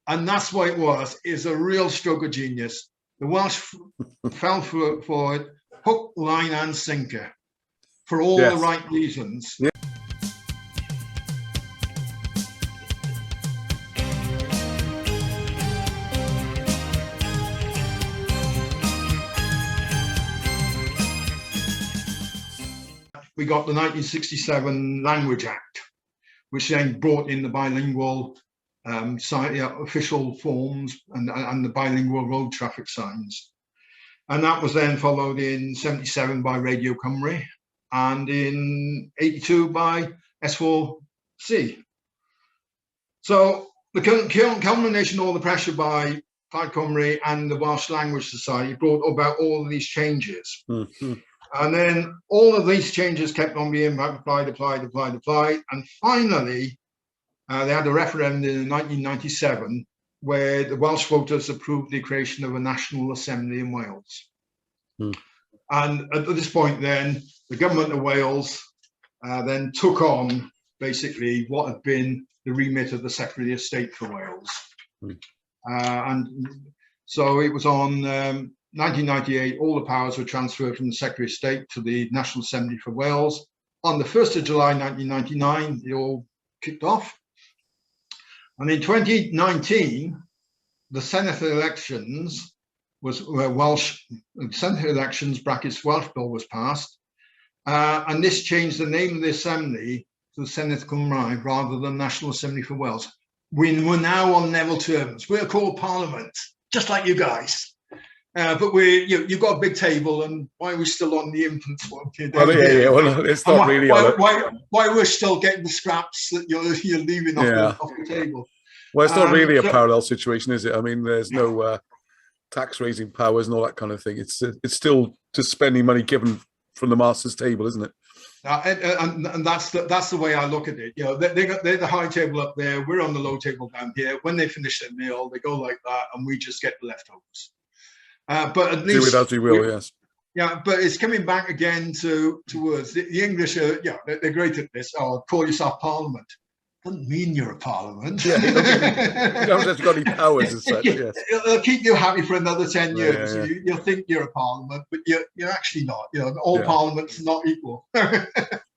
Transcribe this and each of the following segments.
And that's what it was. It's a real stroke of genius. The Welsh fell for it, hook, line, and sinker, for all the right reasons. Yeah. We got the 1967 Language Act, which then brought in the bilingual official forms and the bilingual road traffic signs. And that was then followed in 77 by Radio Cymru and in 82 by S4C. So the culmination of all the pressure by Plaid Cymru and the Welsh Language Society brought about all of these changes. Mm-hmm. And then all of these changes kept on being applied. And finally, they had a referendum in 1997 where the Welsh voters approved the creation of a National Assembly in Wales. And at this point then, the government of Wales then took on basically what had been the remit of the Secretary of State for Wales. And so it was on 1998, all the powers were transferred from the Secretary of State to the National Assembly for Wales. On the 1st of July 1999, it all kicked off. And in 2019, the Senate elections Senate elections brackets Welsh bill was passed, and this changed the name of the Assembly to the Senedd Cymraeg rather than National Assembly for Wales. We're now on level terms. We're called Parliament, just like you guys. But you've got a big table, and why are we still on the infants one? Well, well, it's not really why we're still getting the scraps that you're leaving off the table. Well, it's not really a parallel situation, is it? I mean, there's no tax raising powers and all that kind of thing. It's still just spending money given from the master's table, isn't it? And that's the way I look at it. They're the high table up there. We're on the low table down here. When they finish their meal, they go like that, and we just get the leftovers. But at least do with as we will, yes. Yeah, but it's coming back again to words. The English are, they're great at this. Oh, call yourself Parliament. Doesn't mean you're a Parliament. Yeah, you don't have got any powers as such. Yes. It'll keep you happy for another 10 years. Yeah. You'll think you're a Parliament, but you're actually not. All parliaments are not equal. Well,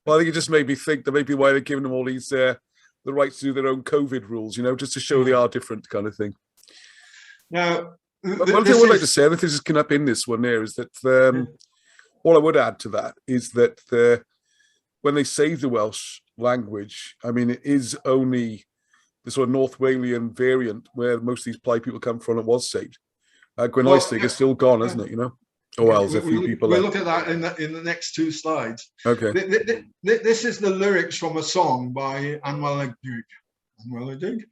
I think it just made me think that maybe why they're giving them all these the right to do their own COVID rules, just to show they are different, kind of thing. Now, one thing I would like to say, I think this is coming up in this one there, is that all I would add to that is that when they save the Welsh language, I mean, it is only the sort of North Walian variant where most of these Plaid people come from. It was saved. Gwenlystig is still gone, isn't it? Or else a few people. We'll look at that in the next two slides. Okay. This is the lyrics from a song by Anwel Yddig.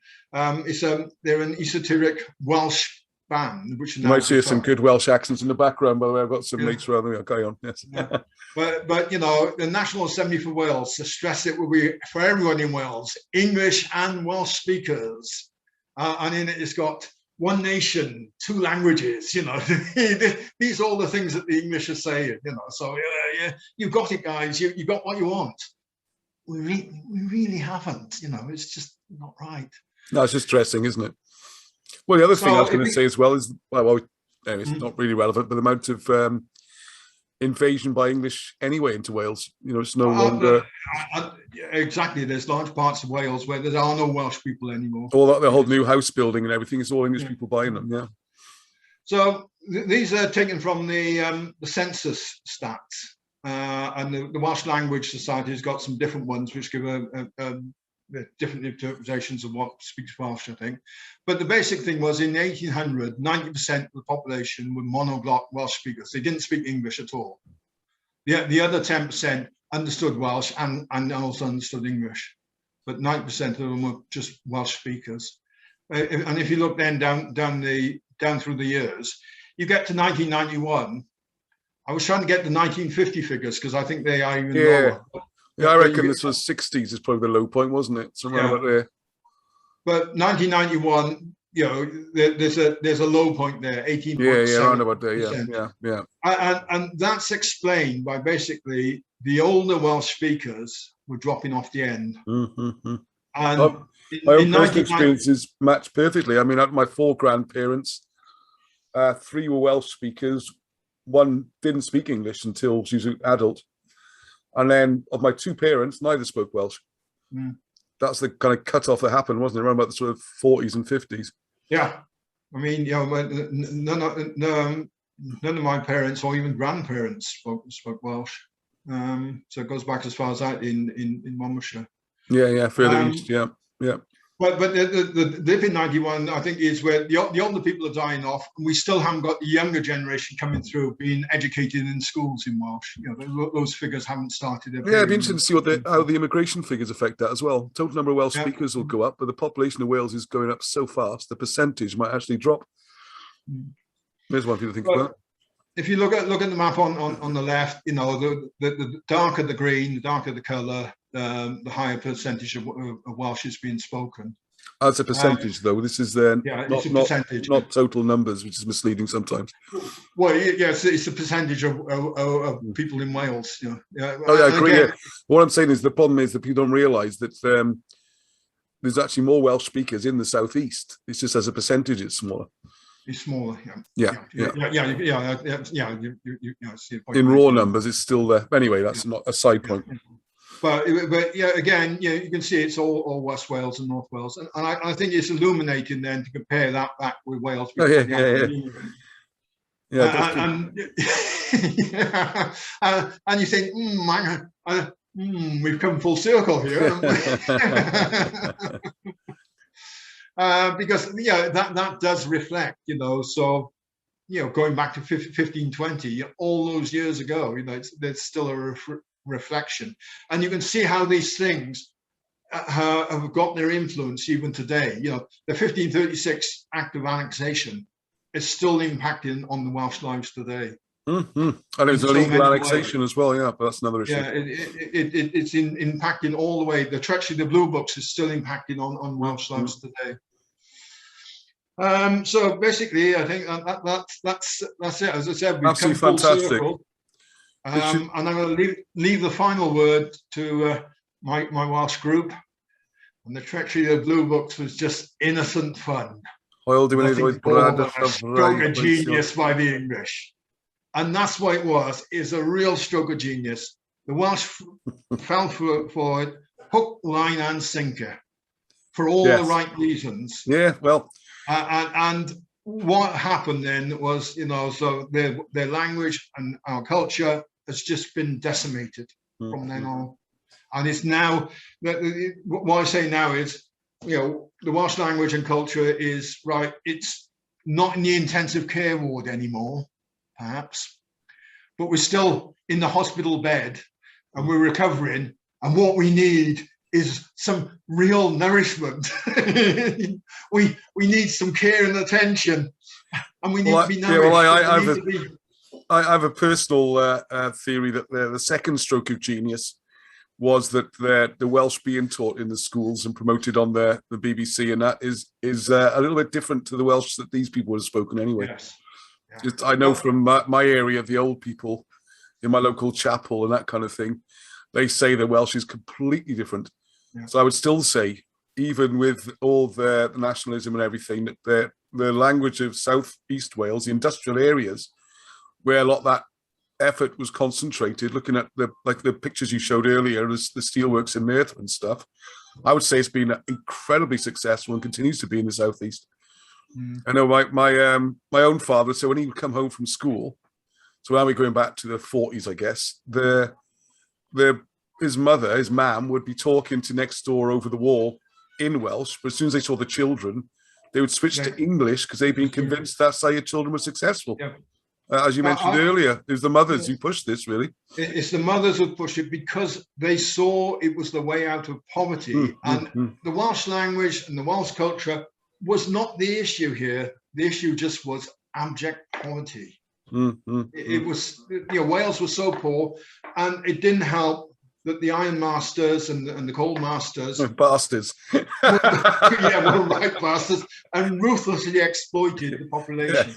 They're an esoteric Welsh band, which you might see some good Welsh accents in the background. By the way, I've got some later on. I'll carry on. Yes. But the National Assembly for Wales, to stress it will be for everyone in Wales, English and Welsh speakers, and in it it's got one nation, two languages. These are all the things that the English are saying. So you've got it, guys. You got what you want. We really haven't. It's just not right. No, it's just dressing, isn't it? Well, the other thing I was going to say as well is, it's not really relevant, but the amount of invasion by English anyway into Wales. It's no longer... Exactly. There's large parts of Wales where there are no Welsh people anymore. All that, the whole new house building and everything, is all English people buying them, yeah. So these are taken from the census stats. And the Welsh Language Society has got some different ones which give different interpretations of what speaks Welsh, I think. But the basic thing was, in 1800, 90% of the population were monoglot Welsh speakers. They didn't speak English at all. The other 10% understood Welsh and also understood English. But 90% of them were just Welsh speakers. And if you look then down through the years, you get to 1991. I was trying to get the 1950 figures because I think they are even lower. Yeah, I reckon this was 60s is probably the low point, wasn't it? Somewhere about there. But 1991, there's a low point there, 18.7%. Yeah, around about there, yeah. And that's explained by basically the older Welsh speakers were dropping off the end. Mm-hmm. And my own in personal 99 experiences match perfectly. I mean, my 4 grandparents, 3 were Welsh speakers. 1 didn't speak English until she was an adult. And then of my 2 parents, neither spoke Welsh. Mm. That's the kind of cut-off that happened, wasn't it? Around about the sort of 40s and 50s. Yeah. I mean, you know, none of my parents or even grandparents spoke Welsh. So it goes back as far as that in Monmouthshire. Yeah, further east, yeah. But the dip in 91, I think, is where the older people are dying off, and we still haven't got the younger generation coming through being educated in schools in Welsh. You know, those figures haven't started. Yeah, it'd be interesting to see how the immigration figures affect that as well. Total number of Welsh speakers will go up, but the population of Wales is going up so fast, the percentage might actually drop. There's one for you to think about. If you look at the map on the left, you know, the darker the green, the darker the colour, the higher percentage of Welsh is being spoken. As a percentage, though, this is not total numbers, which is misleading sometimes. Well, yes, it's a percentage of people in Wales. You know. Oh, yeah, I agree. Again, what I'm saying is the problem is that people don't realise that there's actually more Welsh speakers in the southeast. It's just as a percentage, it's smaller. It's smaller, yeah. In raw numbers, it's still there. Anyway, that's not a side point. But yeah, again, you can see it's all West Wales and North Wales, and I think it's illuminating then to compare that back with Wales. And you think, we've come full circle here. Because that does reflect, you know, so, you know, going back to 1520, all those years ago, you know, there's still a reflection, and you can see how these things have got their influence even today. You know, the 1536 Act of Annexation is still impacting on the Welsh lives today. And it's an illegal annexation as well, yeah, but that's another issue. Yeah, it's impacting all the way. The treachery, the Blue Books, is still impacting on Welsh lives today. So basically, I think that's it. As I said, we've come full circle. And I'm going to leave the final word to my Welsh group. And the treachery of the Blue Books was just innocent fun. Stroke of genius by the English. And that's what it was. It's a real stroke of genius. The Welsh fell for it, hook, line, and sinker, for all the right reasons. Yeah, well. And what happened then was, you know, so their language and our culture has just been decimated from then on. And it's now, what I say now is, you know, the Welsh language and culture is, right, it's not in the intensive care ward anymore, perhaps, but we're still in the hospital bed and we're recovering. And what we need is some real nourishment. we need some care and attention, and we need to be nourished. I have a personal theory that the second stroke of genius was that the Welsh being taught in the schools and promoted on the BBC, and that is a little bit different to the Welsh that these people have spoken anyway. Yes. Yeah. Just, I know from my area, the old people in my local chapel and that kind of thing, they say the Welsh is completely different. Yeah. So I would still say, even with all the nationalism and everything, that the language of South East Wales, the industrial areas, where a lot of that effort was concentrated, looking at the pictures you showed earlier, the steelworks in Merthyr and stuff, I would say it's been incredibly successful and continues to be in the Southeast. I know my own father, so when he would come home from school, so now we're going back to the 40s, I guess, his mother, his mam, would be talking to next door over the wall in Welsh, but as soon as they saw the children, they would switch to English because they'd been convinced that's how your children were successful. Yeah. As you mentioned earlier, it was the mothers who pushed this, really. It's the mothers who pushed it because they saw it was the way out of poverty. The Welsh language and the Welsh culture was not the issue here. The issue just was abject poverty. It was, you know, Wales was so poor, and it didn't help that the iron masters and the coal masters, bastards, were right bastards, and ruthlessly exploited the population.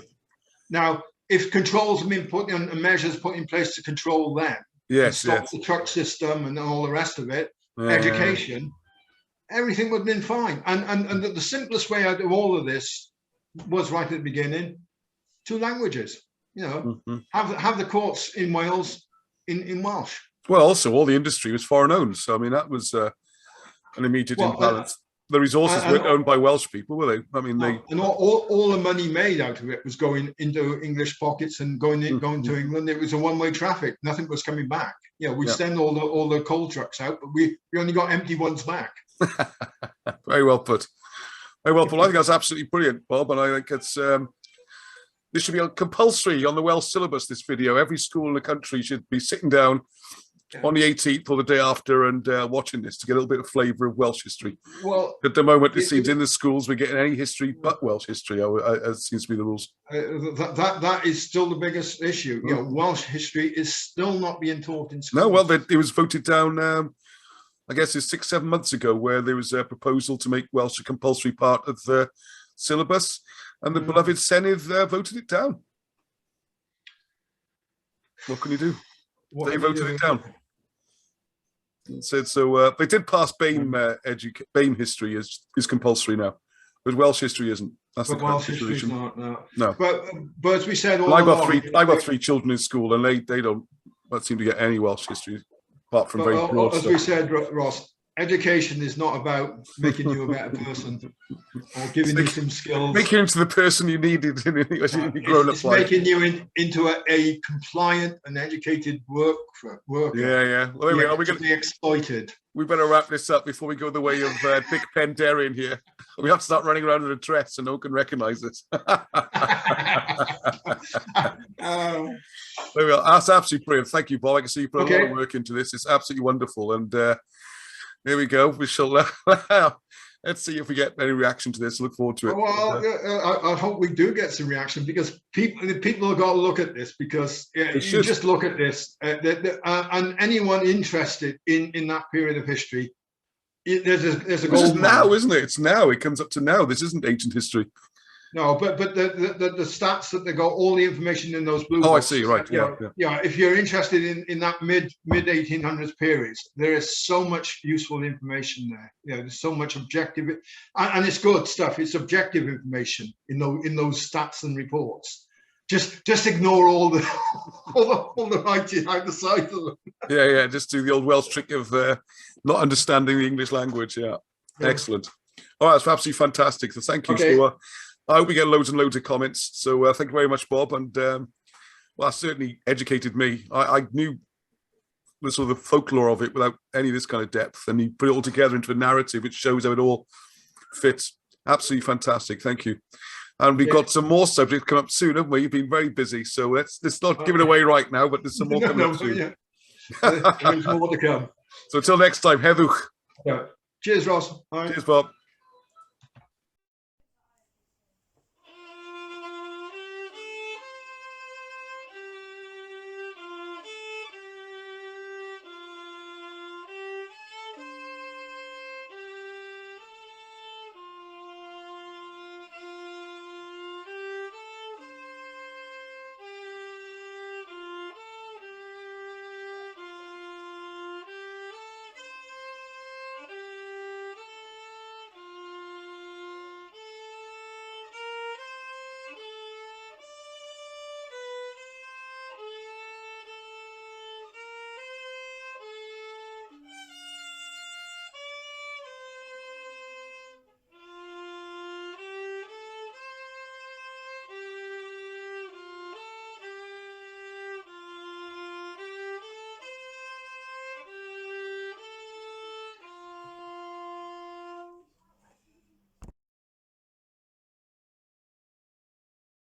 Now, if controls have been put in and measures put in place to control them, stop the truck system and all the rest of it, education, everything would have been fine. And the simplest way out of all of this was right at the beginning, 2 languages. You know, have the courts in Wales in Welsh. Well, also all the industry was foreign owned, so I mean that was an immediate imbalance. The resources weren't owned by Welsh people, were they? I mean, and all the money made out of it was going into English pockets and going to England. It was a one-way traffic. Nothing was coming back. You know, we send all the coal trucks out, but we only got empty ones back. Very well put. Very well put. I think that's absolutely brilliant, Bob, and I think it's this should be compulsory on the Welsh syllabus. This video, every school in the country should be sitting down on the 18th or the day after and watching this to get a little bit of flavour of Welsh history. Well, at the moment, it seems in the schools we're getting any history but Welsh history. As seems to be the rules. That is still the biggest issue. You know, Welsh history is still not being taught in schools. No, well, it was voted down. I guess it's 6-7 months ago, where there was a proposal to make Welsh a compulsory part of the syllabus, and the beloved Senedd voted it down. What can you do? They voted it down. Said so. They did pass BAME history is compulsory now, but Welsh history isn't. That's the Welsh history is not. No. But as we said, I got 3 children in school, and they don't seem to get any Welsh history apart from very broad as stuff. we said, Ross, education is not about making you a better person or giving you some skills. Making you into the person you needed in your grown-up life. Making you into a compliant and educated worker. Yeah. Well, there we are. We're going to be exploited. We better wrap this up before we go the way of Big Pendarian here. We have to start running around in a dress so no one can recognise us. There we are. That's absolutely brilliant. Thank you, Bob. I can see you put a lot of work into this. It's absolutely wonderful. And here we go. We shall let's see if we get any reaction to this. Look forward to it. Well, I hope we do get some reaction, because people have got to look at this, because you just look at this, and anyone interested in that period of history, there's a gold. This is now, isn't it? It's now. It comes up to now. This isn't ancient history. No, but the stats that they got, all the information in those blue books. Oh, I see. Right. Yeah. If you're interested in that mid 1800s periods, there is so much useful information there. You know, there's so much objective, and it's good stuff. It's objective information in those stats and reports. Just ignore all the writing out the side of them. Yeah. Just do the old Welsh trick of not understanding the English language. Yeah. Excellent. All right, that's absolutely fantastic. So thank you. Okay. So, I hope we get loads and loads of comments. So thank you very much, Bob. And well, that certainly educated me. I knew the sort of the folklore of it without any of this kind of depth, and you put it all together into a narrative which shows how it all fits. Absolutely fantastic. Thank you. And we've got some more subjects come up soon, haven't we? You've been very busy, so let's not give it away right now, but there's some more coming up soon. Yeah. There's more to come. So until next time, Heddwch. Yeah. Cheers, Ross. Bye. Cheers, Bob.